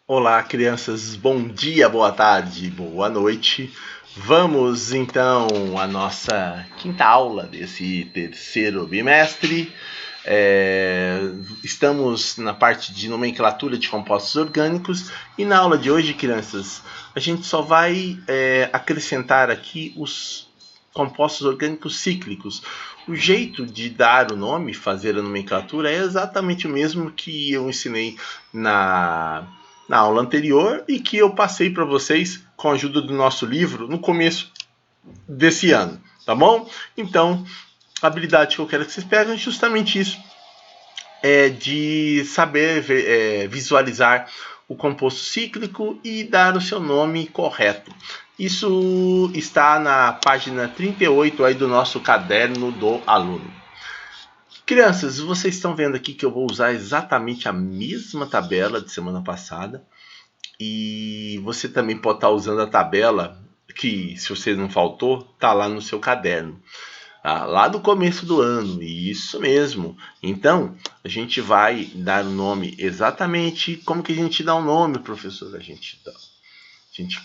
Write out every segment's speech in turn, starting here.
Olá, crianças. Bom dia, boa tarde, boa noite. Vamos então à nossa quinta aula desse terceiro bimestre. Estamos na parte de nomenclatura de compostos orgânicos e na aula de hoje, crianças, a gente só vai acrescentar aqui os compostos orgânicos cíclicos. O jeito de dar o nome, fazer a nomenclatura, é exatamente o mesmo que eu ensinei na aula anterior e que eu passei para vocês com a ajuda do nosso livro no começo desse ano, tá bom? Então, a habilidade que eu quero que vocês peguem é justamente isso, de saber visualizar o composto cíclico e dar o seu nome correto. Isso está na página 38 aí do nosso caderno do aluno. Crianças, vocês estão vendo aqui que eu vou usar exatamente a mesma tabela de semana passada. E você também pode estar usando a tabela que, se você não faltou, está lá no seu caderno. Lá do começo do ano, isso mesmo. Então, a gente vai dar o nome exatamente como que a gente dá o nome, professor. A gente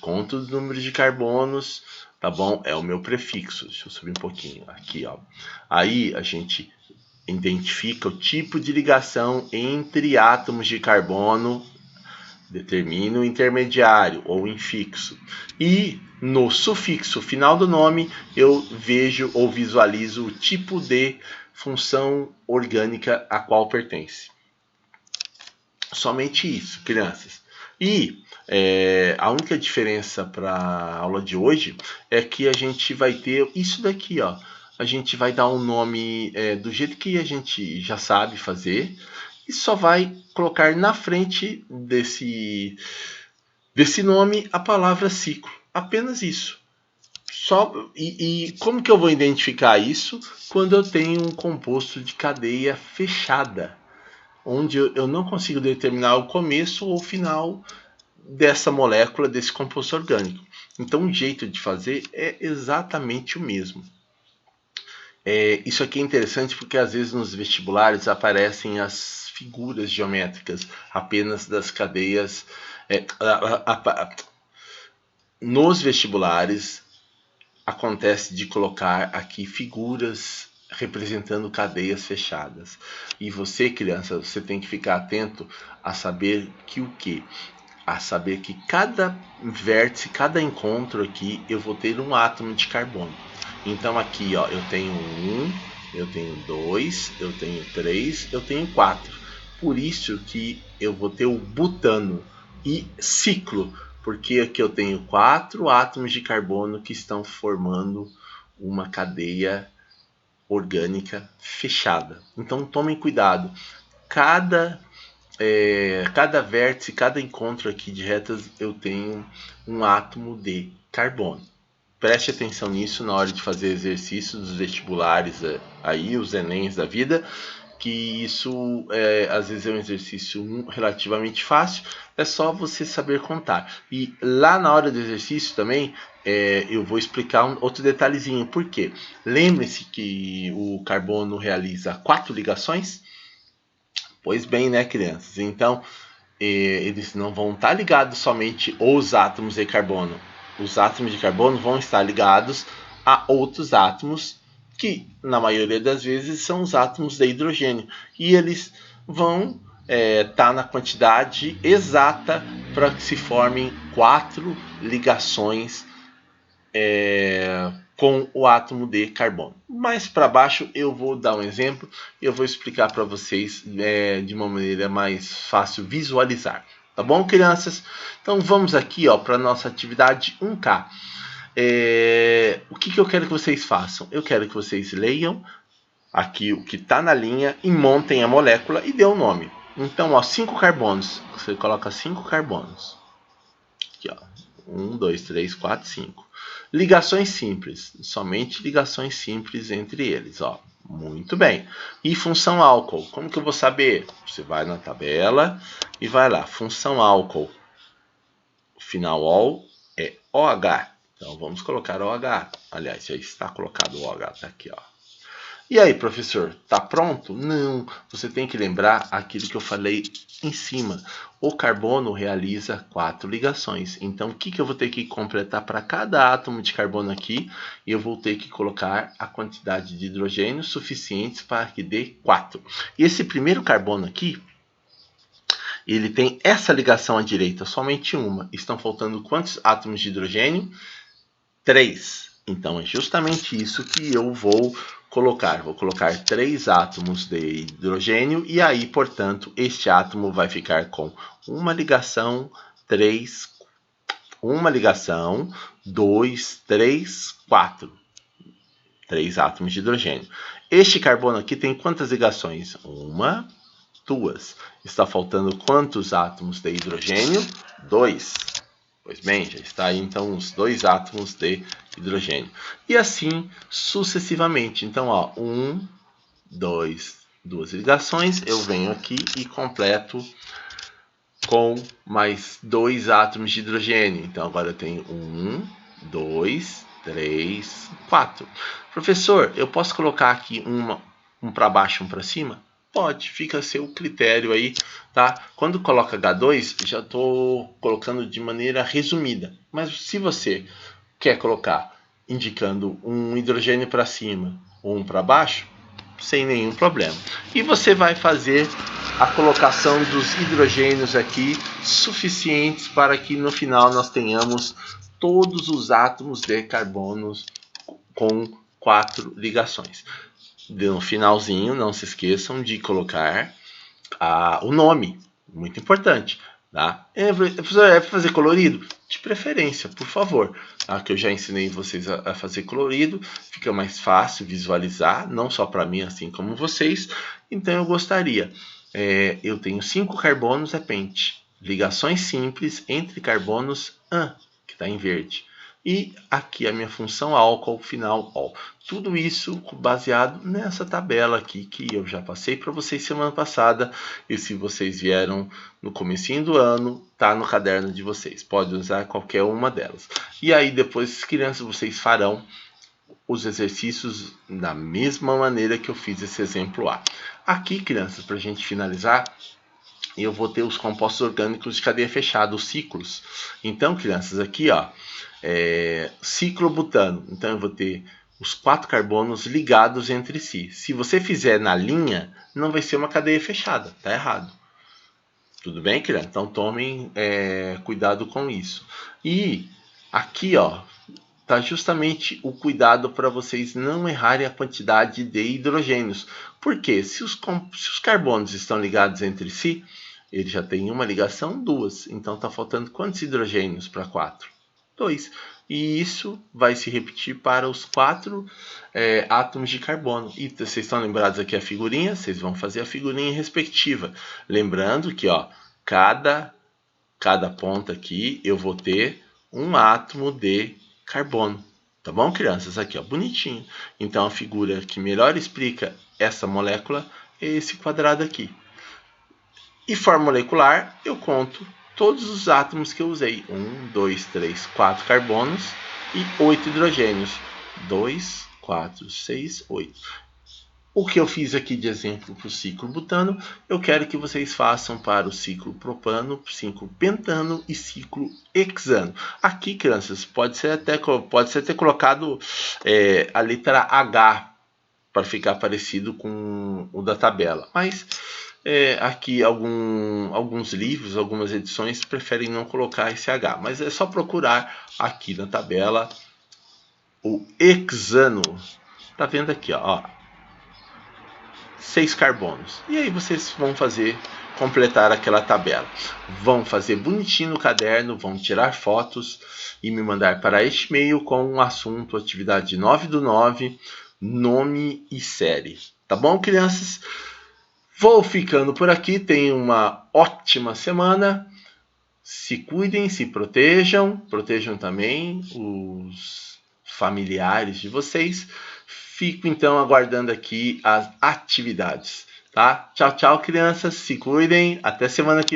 conta os números de carbonos, tá bom? É o meu prefixo. Deixa eu subir um pouquinho. Aqui, ó. Aí a gente identifica o tipo de ligação entre átomos de carbono, determina o intermediário ou infixo. E no sufixo final do nome eu vejo ou visualizo o tipo de função orgânica a qual pertence. Somente isso, crianças. E a única diferença para a aula de hoje é que a gente vai ter isso daqui, ó. A gente vai dar um nome do jeito que a gente já sabe fazer e só vai colocar na frente desse nome a palavra ciclo. Apenas isso. E como que eu vou identificar isso? Quando eu tenho um composto de cadeia fechada, onde eu não consigo determinar o começo ou o final dessa molécula, desse composto orgânico. Então o jeito de fazer é exatamente o mesmo. Isso aqui é interessante porque às vezes nos vestibulares aparecem as figuras geométricas apenas das cadeias. Nos vestibulares acontece de colocar aqui figuras representando cadeias fechadas. E você, criança, você tem que ficar atento a saber que o quê? A saber que cada vértice, cada encontro aqui, eu vou ter um átomo de carbono. Então aqui, ó, eu tenho 1, eu tenho 2, eu tenho 3, eu tenho 4. Por isso que eu vou ter o butano e ciclo, porque aqui eu tenho 4 átomos de carbono que estão formando uma cadeia orgânica fechada. Então tomem cuidado. Cada vértice, cada encontro aqui de retas, eu tenho um átomo de carbono. Preste atenção nisso na hora de fazer exercícios dos vestibulares aí, os Enems da vida, que isso às vezes é um exercício relativamente fácil, é só você saber contar. E lá na hora do exercício também, eu vou explicar outro detalhezinho. Por quê? Lembre-se que o carbono realiza 4 ligações. Pois bem, né, crianças? Então, eles não vão estar ligados somente aos átomos de carbono. Os átomos de carbono vão estar ligados a outros átomos que, na maioria das vezes, são os átomos de hidrogênio. E eles vão estar na quantidade exata para que se formem 4 ligações com o átomo de carbono. Mais para baixo eu vou dar um exemplo e eu vou explicar para vocês de uma maneira mais fácil visualizar. Tá bom, crianças? Então vamos aqui para a nossa atividade 1K. O que eu quero que vocês façam? Eu quero que vocês leiam aqui o que está na linha e montem a molécula e dê um nome. Então, 5 carbonos. Você coloca 5 carbonos. Aqui, 1, 2, 3, 4, 5. Ligações simples, somente ligações simples entre eles, ó. Muito bem. E função álcool, como que eu vou saber? Você vai na tabela e vai lá, função álcool. O final ol é OH. Então vamos colocar OH. Aliás, já está colocado o OH, tá aqui, ó. E aí, professor, tá pronto? Não, você tem que lembrar aquilo que eu falei em cima. O carbono realiza 4 ligações. Então, o que eu vou ter que completar para cada átomo de carbono aqui? Eu vou ter que colocar a quantidade de hidrogênio suficientes para que dê 4. E esse primeiro carbono aqui, ele tem essa ligação à direita, somente uma. Estão faltando quantos átomos de hidrogênio? 3. Então, é justamente isso que eu vou colocar. Vou colocar 3 átomos de hidrogênio e aí, portanto, este átomo vai ficar com uma ligação, 3, uma ligação, 2, 3, 4. 3 átomos de hidrogênio. Este carbono aqui tem quantas ligações? 1, 2. Está faltando quantos átomos de hidrogênio? 2. Pois bem, já está aí então os 2 átomos de hidrogênio. E assim sucessivamente. Então, ó, 1, 2, 2 ligações. Eu venho aqui e completo com mais 2 átomos de hidrogênio. Então, agora eu tenho 1, 2, 3, 4. Professor, eu posso colocar aqui um para baixo, um para cima? Pode, fica a seu critério aí, tá? Quando coloca H2, já estou colocando de maneira resumida. Mas se você quer colocar indicando um hidrogênio para cima ou um para baixo, sem nenhum problema. E você vai fazer a colocação dos hidrogênios aqui suficientes para que no final nós tenhamos todos os átomos de carbono com 4 ligações. No finalzinho, não se esqueçam de colocar o nome, muito importante. Tá? Professor, é para fazer colorido? De preferência, por favor. Tá? Que eu já ensinei vocês a fazer colorido, fica mais fácil visualizar, não só para mim, assim como vocês. Então eu gostaria. Eu tenho 5 carbonos, é pente. Ligações simples entre carbonos, que está em verde. E aqui a minha função álcool, final ol. Tudo isso baseado nessa tabela aqui que eu já passei para vocês semana passada. E se vocês vieram no comecinho do ano, tá no caderno de vocês. Pode usar qualquer uma delas. E aí depois, crianças, vocês farão os exercícios da mesma maneira que eu fiz esse exemplo A. Aqui, crianças, para a gente finalizar, eu vou ter os compostos orgânicos de cadeia fechada, os ciclos. Então, crianças, aqui, ó, ciclobutano. Então, eu vou ter os 4 carbonos ligados entre si. Se você fizer na linha, não vai ser uma cadeia fechada, tá errado. Tudo bem, criança? Então, tomem cuidado com isso. E aqui, ó, tá justamente o cuidado para vocês não errarem a quantidade de hidrogênios. Porque se os carbonos estão ligados entre si, ele já tem uma ligação, 2. Então está faltando quantos hidrogênios para 4? 2. E isso vai se repetir para os 4 átomos de carbono. E vocês estão lembrados aqui a figurinha? Vocês vão fazer a figurinha respectiva. Lembrando que, ó, cada ponta aqui eu vou ter um átomo de carbono. Tá bom, crianças? Aqui, ó, bonitinho. Então, a figura que melhor explica essa molécula é esse quadrado aqui. E forma molecular, eu conto todos os átomos que eu usei. 1, 2, 3, 4 carbonos e 8 hidrogênios. 2, 4, 6, 8. O que eu fiz aqui de exemplo para o ciclo butano, eu quero que vocês façam para o ciclo propano, ciclo pentano e ciclo hexano. Aqui, crianças, pode ser até colocado a letra H para ficar parecido com o da tabela. Mas aqui alguns livros, algumas edições preferem não colocar esse H. Mas é só procurar aqui na tabela o hexano. Tá vendo aqui, ó? 6 carbonos. E aí vocês vão completar aquela tabela. Vão fazer bonitinho no caderno, vão tirar fotos e me mandar para este e-mail com um assunto, atividade 9/9, nome e série. Tá bom, crianças? Vou ficando por aqui. Tenham uma ótima semana. Se cuidem, se protejam. Protejam também os familiares de vocês. Fico então aguardando aqui as atividades, tá? Tchau, tchau, crianças. Se cuidem. Até semana que vem.